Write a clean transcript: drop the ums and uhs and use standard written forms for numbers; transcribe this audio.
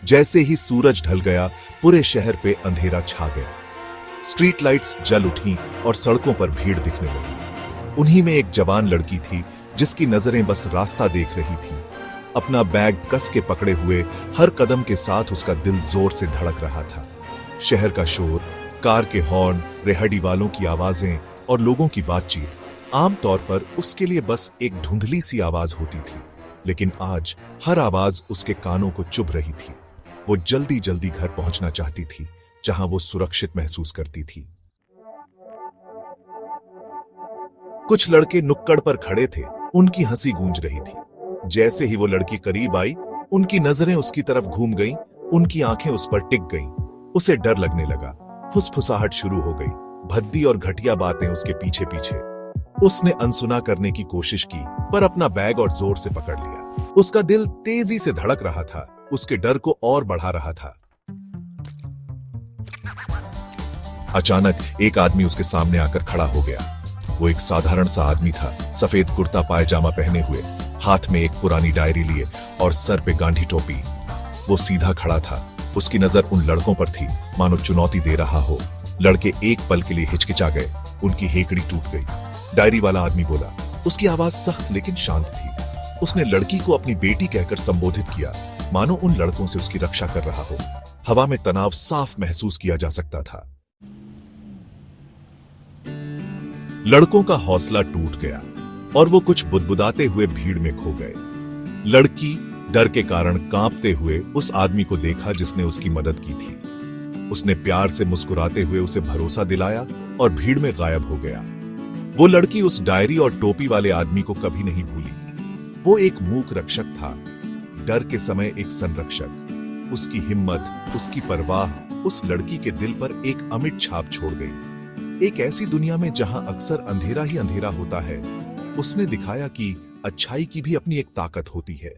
जैसे ही सूरज ढल गया, पूरे शहर पे अंधेरा छा गया। स्ट्रीट लाइट्स जल उठी और सड़कों पर भीड़ दिखने लगी। उन्हीं में एक जवान लड़की थी जिसकी नजरें बस रास्ता देख रही थी। अपना बैग कस के पकड़े हुए हर कदम के साथ उसका दिल जोर से धड़क रहा था। शहर का शोर, कार के हॉर्न, रेहड़ी वालों की आवाजें और लोगों की बातचीत आमतौर पर उसके लिए बस एक धुंधली सी आवाज होती थी, लेकिन आज हर आवाज उसके कानों को चुभ रही थी। वो जल्दी जल्दी घर पहुंचना चाहती थी, जहां वो सुरक्षित महसूस करती थी। कुछ लड़के नुक्कड़ पर खड़े थे, उनकी हंसी गूंज रही थी। जैसे ही वो लड़की करीब आई, उनकी नजरें उसकी तरफ घूम गईं, उनकी आंखें उस पर टिक गईं। उसे डर लगने लगा। फुसफुसाहट शुरू हो गई, भद्दी और घटिया बातें उसके पीछे पीछे। उसने अनसुना करने की कोशिश की, पर अपना बैग और जोर से पकड़ लिया। उसका दिल तेजी से धड़क रहा था, उसके डर को और बढ़ा रहा था। अचानक एक आदमी उसके सामने आकर खड़ा हो गया। वो एक साधारण सा आदमी था, सफेद कुर्ता पायजामा पहने हुए, हाथ में एक पुरानी डायरी लिए और सर पे गांधी टोपी। वो सीधा खड़ा था, उसकी नजर उन लड़कों पर थी, मानो चुनौती दे रहा हो। लड़के एक पल के लिए हिचकिचा गए, उनकी हेकड़ी टूट गई। डायरी वाला आदमी बोला, उसकी आवाज सख्त लेकिन शांत थी। उसने लड़की को अपनी बेटी कहकर संबोधित किया, मानो उन लड़कों से उसकी रक्षा कर रहा हो। हवा में तनाव साफ महसूस किया जा सकता था। लड़कों का हौसला टूट गया और वो कुछ बुदबुदाते हुए भीड़ में खो गए। लड़की डर के कारण कांपते हुए उस आदमी को देखा जिसने उसकी मदद की थी। उसने प्यार से मुस्कुराते हुए उसे भरोसा दिलाया और भीड़ में गायब हो गया। वो लड़की उस डायरी और टोपी वाले आदमी को कभी नहीं भूली। वो एक मूक रक्षक था, डर के समय एक संरक्षक। उसकी हिम्मत, उसकी परवाह उस लड़की के दिल पर एक अमिट छाप छोड़ गई। एक ऐसी दुनिया में जहां अक्सर अंधेरा ही अंधेरा होता है, उसने दिखाया कि अच्छाई की भी अपनी एक ताकत होती है।